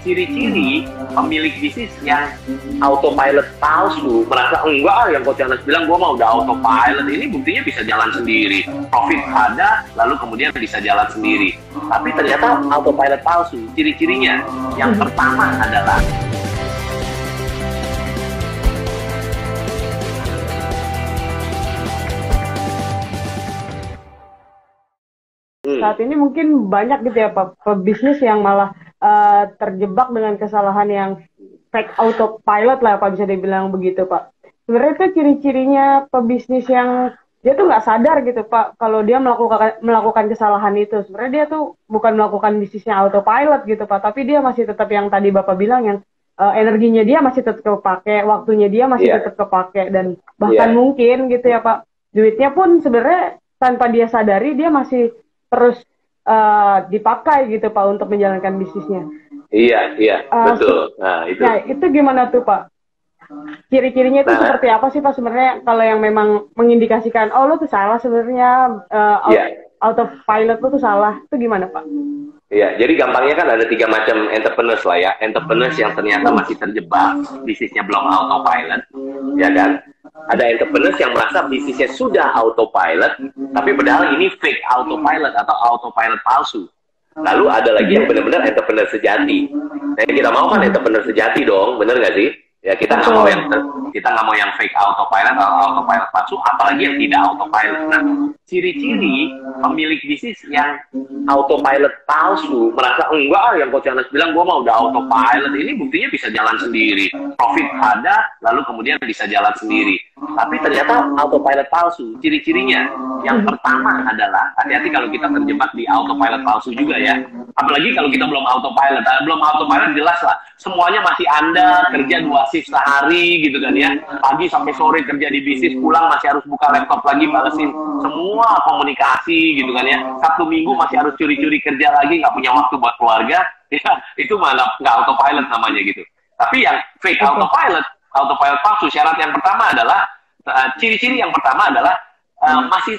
ciri-ciri pemilik bisnis yang autopilot palsu, merasa enggak yang Coach Yohanes bilang gue mau udah autopilot, ini buktinya bisa jalan sendiri, profit ada lalu kemudian bisa jalan sendiri, tapi ternyata autopilot palsu. Ciri-cirinya yang pertama adalah saat ini mungkin banyak gitu ya Pak, pebisnis yang malah terjebak dengan kesalahan yang fake autopilot lah Pak, bisa dibilang begitu Pak. Sebenarnya itu ciri-cirinya pebisnis yang dia tuh nggak sadar gitu Pak, kalau dia melakukan kesalahan itu. Sebenarnya dia tuh bukan melakukan bisnisnya autopilot gitu Pak, tapi dia masih tetap yang tadi Bapak bilang yang energinya dia masih tetap kepake, waktunya dia masih tetap kepake, dan bahkan mungkin gitu ya Pak, duitnya pun sebenarnya tanpa dia sadari dia masih terus dipakai gitu Pak untuk menjalankan bisnisnya. Iya, betul. Nah, itu gimana tuh Pak? Ciri-cirinya itu seperti apa sih Pak sebenarnya kalau yang memang mengindikasikan oh lo tuh salah sebenarnya, autopilot lo tuh salah, itu gimana Pak? Iya, jadi gampangnya kan ada 3 macam entrepreneurs lah ya. Entrepreneurs yang ternyata masih terjebak, bisnisnya belum autopilot, ya kan? Ada entrepreneurs yang merasa bisnisnya sudah autopilot, tapi padahal ini fake autopilot atau autopilot palsu. Lalu ada lagi yang benar-benar entrepreneur sejati. Nah, kita mau kan entrepreneur sejati dong, bener nggak sih? Ya kita nggak mau yang fake autopilot atau autopilot palsu, apalagi yang tidak autopilot. Nah, ciri-ciri pemilik bisnis yang autopilot palsu, merasa enggak yang Coach Yohanes bilang gue mau udah autopilot, ini buktinya bisa jalan sendiri, profit ada lalu kemudian bisa jalan sendiri, tapi ternyata autopilot palsu. Ciri-cirinya yang pertama adalah hati-hati kalau kita terjebak di autopilot palsu juga ya, apalagi kalau kita belum autopilot jelas lah semuanya masih Anda kerja 2 shift sehari gitu kan ya, pagi sampai sore kerja di bisnis, pulang masih harus buka laptop lagi balesin semua komunikasi gitu kan ya, Sabtu Minggu masih harus curi-curi kerja lagi, nggak punya waktu buat keluarga, ya itu malah nggak autopilot namanya gitu. Tapi yang fake autopilot palsu, syarat yang pertama adalah ciri-ciri yang pertama adalah masih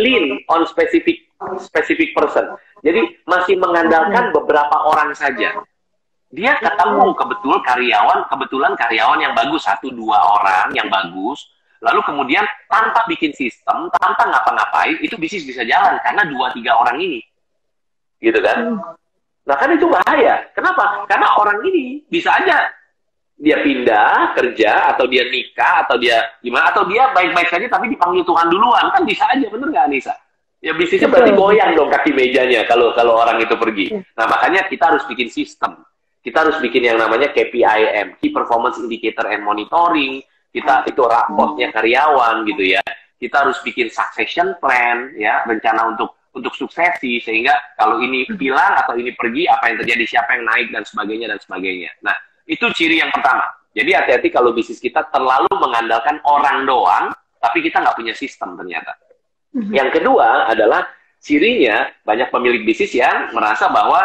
lean on specific person. Jadi masih mengandalkan beberapa orang saja. Dia ketemu kebetulan karyawan yang bagus, 1-2 orang yang bagus, lalu kemudian tanpa bikin sistem, tanpa ngapa-ngapain, itu bisnis bisa jalan karena 2-3 orang ini. Gitu kan? Nah kan itu bahaya. Kenapa? Karena orang ini bisa aja dia pindah kerja, atau dia nikah, atau dia gimana, atau dia baik-baik saja tapi dipanggil Tuhan duluan, kan bisa aja, bener nggak Anissa? Ya bisnisnya berarti goyang dong kaki mejanya kalau orang itu pergi. Nah makanya kita harus bikin sistem. Kita harus bikin yang namanya KPIM, Key Performance Indicator and Monitoring. Kita itu raportnya karyawan gitu ya. Kita harus bikin succession plan ya, rencana untuk suksesi, sehingga kalau ini hilang atau ini pergi, apa yang terjadi, siapa yang naik dan sebagainya. Nah itu ciri yang pertama. Jadi hati-hati kalau bisnis kita terlalu mengandalkan orang doang, tapi kita nggak punya sistem ternyata. Yang kedua adalah cirinya banyak pemilik bisnis yang merasa bahwa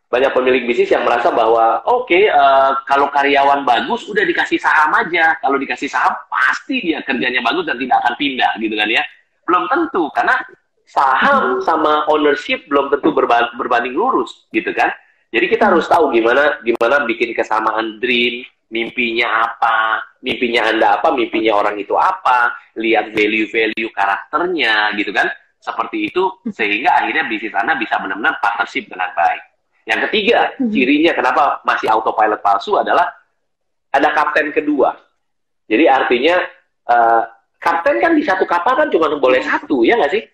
banyak pemilik bisnis yang merasa bahwa kalau karyawan bagus udah dikasih saham aja, kalau dikasih saham pasti dia kerjanya bagus dan tidak akan pindah gitu kan ya. Belum tentu, karena saham sama ownership belum tentu berbanding lurus gitu kan. Jadi kita harus tahu gimana bikin kesamaan dream, mimpinya apa, mimpinya Anda apa, mimpinya orang itu apa, lihat value-value karakternya gitu kan, seperti itu, sehingga akhirnya bisnis Anda bisa benar-benar partnership dengan baik. Yang ketiga, cirinya kenapa masih autopilot palsu adalah ada kapten kedua. Jadi artinya kapten kan di satu kapal kan cuma boleh 1, ya nggak sih?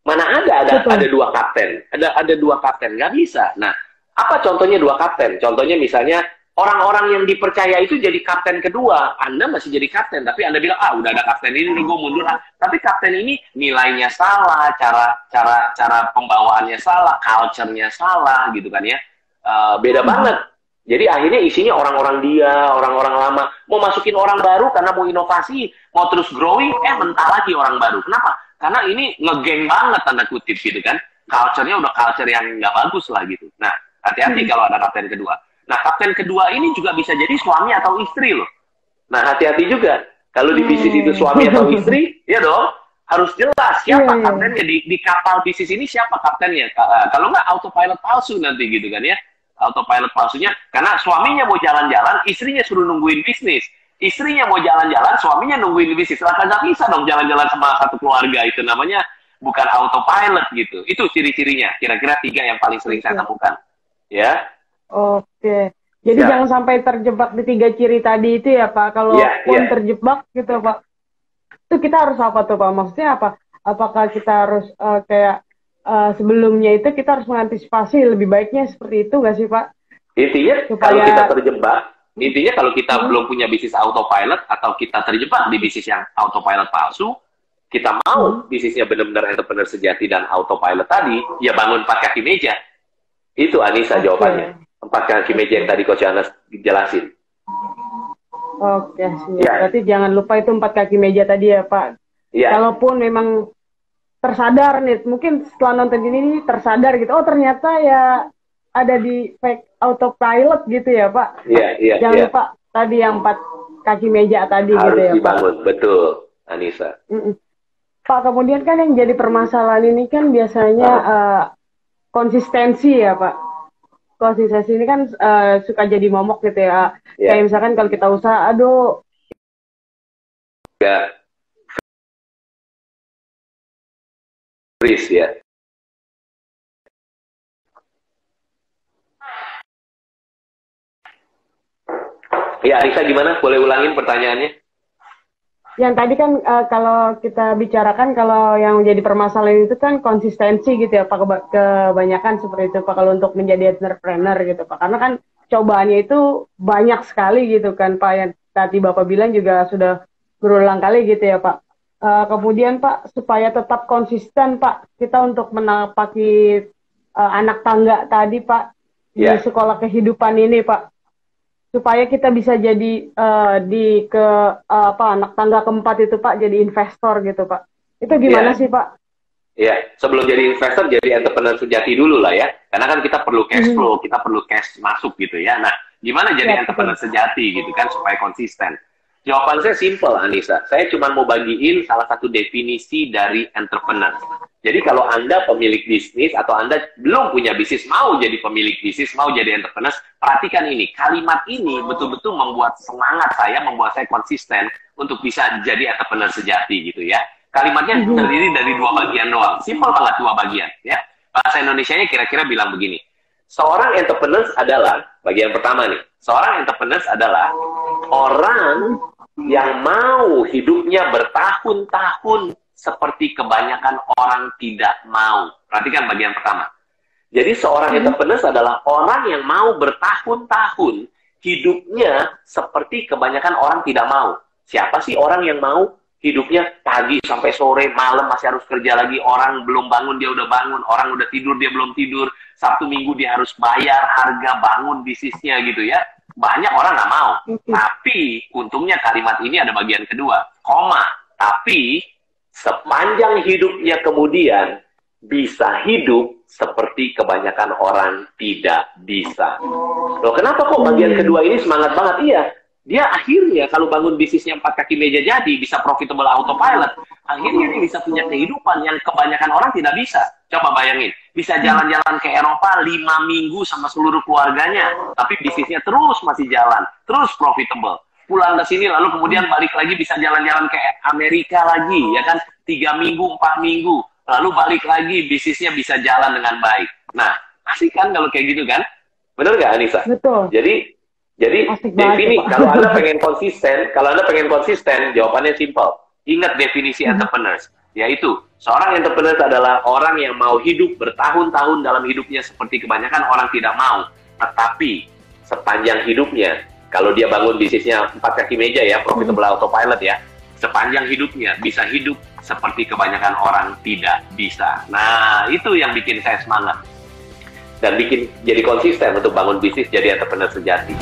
Mana ada 2 kapten, ada 2 kapten, nggak bisa. Nah, apa contohnya 2 kapten? Contohnya misalnya orang-orang yang dipercaya itu jadi kapten kedua. Anda masih jadi kapten, tapi Anda bilang, udah ada kapten ini, gue mundur. Tapi kapten ini nilainya salah, cara pembawaannya salah, culture-nya salah, gitu kan ya. Beda banget. Jadi akhirnya isinya orang-orang orang-orang lama. Mau masukin orang baru karena mau inovasi, mau terus growing, mentah lagi orang baru. Kenapa? Karena ini ngegeng banget, tanda kutip gitu kan. Culture-nya udah culture yang nggak bagus lah gitu. Nah, hati-hati kalau ada kapten kedua. Nah, kapten kedua ini juga bisa jadi suami atau istri loh. Nah, hati-hati juga. Kalau di bisnis itu suami atau istri, ya dong, Harus jelas siapa Iya. kaptennya di kapal bisnis ini, siapa kaptennya. Kalau nggak autopilot palsu nanti gitu kan ya. Autopilot palsunya karena suaminya mau jalan-jalan, istrinya suruh nungguin bisnis. Istrinya mau jalan-jalan, suaminya nungguin bisnis. Lah kagak bisa dong jalan-jalan sama satu keluarga, itu namanya bukan autopilot gitu. Itu ciri-cirinya. Kira-kira 3 yang paling sering saya temukan. Ya. Oke. Jadi Ya. jangan sampai terjebak di 3 ciri tadi itu ya Pak. Kalau Ya, pun ya. terjebak gitu Pak, itu kita harus apa tuh Pak? Maksudnya apa? Apakah kita harus kayak sebelumnya itu kita harus mengantisipasi lebih baiknya seperti itu nggak sih Pak? Intinya Supaya- kalau kita terjebak, intinya kalau kita belum punya bisnis autopilot atau kita terjebak di bisnis yang autopilot palsu, kita mau bisnisnya benar-benar entrepreneur sejati dan autopilot tadi, ya bangun 4 kaki meja. Itu Anissa Oke. jawabannya. 4 kaki meja yang tadi Coach Anas jelasin. Oke, siap. Ya. Berarti jangan lupa itu 4 kaki meja tadi ya Pak. Iya. Kalaupun memang tersadar nih, mungkin setelah nonton ini tersadar gitu, oh ternyata ya ada di fake autopilot gitu ya Pak. Iya. Jangan lupa tadi yang 4 kaki meja tadi Harus gitu ya Pak. dibangun, betul, Anissa. Pak, kemudian kan yang jadi permasalahan ini kan biasanya konsistensi ya Pak. Konsistensi ini kan suka jadi momok gitu ya. Ya. Kayak misalkan kalau kita usaha, aduh Ya. Risk ya. Ya, Anissa gimana? Boleh ulangin pertanyaannya? yang tadi kan kalau kita bicarakan kalau yang jadi permasalahan itu kan konsistensi gitu ya Pak, kebanyakan seperti itu Pak kalau untuk menjadi entrepreneur gitu Pak, karena kan cobaannya itu banyak sekali gitu kan Pak, yang tadi Bapak bilang juga sudah berulang kali gitu ya Pak. Kemudian Pak, supaya tetap konsisten Pak kita untuk menapaki anak tangga tadi Pak di Ya. sekolah kehidupan ini Pak, supaya kita bisa jadi anak tangga keempat itu Pak, jadi investor gitu Pak. Itu gimana Ya. sih Pak? Ya, sebelum jadi investor, jadi entrepreneur sejati dulu lah ya. Karena kan kita perlu cash flow, kita perlu cash masuk gitu ya. Nah, gimana jadi Ya, entrepreneur sejati gitu kan supaya konsisten? Jawaban saya simple, Anissa. Saya cuma mau bagiin salah satu definisi dari entrepreneur. Jadi kalau Anda pemilik bisnis atau Anda belum punya bisnis, mau jadi pemilik bisnis, mau jadi entrepreneur, perhatikan ini. Kalimat ini betul-betul membuat semangat saya, membuat saya konsisten untuk bisa jadi entrepreneur sejati gitu ya. Kalimatnya terdiri dari 2 bagian doang. Simple banget 2 bagian ya. Bahasa Indonesianya kira-kira bilang begini. Seorang entrepreneur adalah, bagian pertama nih, seorang entrepreneur adalah orang yang mau hidupnya bertahun-tahun seperti kebanyakan orang tidak mau. Perhatikan bagian pertama. Jadi seorang entrepreneur adalah orang yang mau bertahun-tahun hidupnya seperti kebanyakan orang tidak mau. Siapa sih orang yang mau hidupnya pagi sampai sore, malam masih harus kerja lagi, orang belum bangun dia udah bangun, orang udah tidur dia belum tidur, Sabtu Minggu dia harus bayar harga bangun bisnisnya gitu ya. Banyak orang nggak mau. Tapi untungnya kalimat ini ada bagian kedua, koma. Tapi sepanjang hidupnya kemudian bisa hidup seperti kebanyakan orang tidak bisa. Loh, kenapa kok bagian kedua ini semangat banget? Iya, dia akhirnya kalau bangun bisnisnya 4 kaki meja jadi, bisa profitable autopilot, akhirnya dia bisa punya kehidupan yang kebanyakan orang tidak bisa. Coba bayangin, bisa jalan-jalan ke Eropa 5 minggu sama seluruh keluarganya, tapi bisnisnya terus masih jalan, terus profitable. Pulang ke sini lalu kemudian balik lagi bisa jalan-jalan ke Amerika lagi, ya kan? 3 minggu, 4 minggu, lalu balik lagi bisnisnya bisa jalan dengan baik. Nah, asik kan kalau kayak gitu kan? Bener nggak Anissa? Betul. Jadi Asik definisi, banget, Pak. kalau Anda pengen konsisten, jawabannya simple. Ingat definisi entrepreneurs, yaitu seorang entrepreneur adalah orang yang mau hidup bertahun-tahun dalam hidupnya seperti kebanyakan orang tidak mau. Tetapi sepanjang hidupnya, kalau dia bangun bisnisnya 4 kaki meja ya, profitable autopilot ya, sepanjang hidupnya bisa hidup seperti kebanyakan orang tidak bisa. Nah, itu yang bikin saya semangat. Dan bikin jadi konsisten untuk bangun bisnis jadi entrepreneur sejati.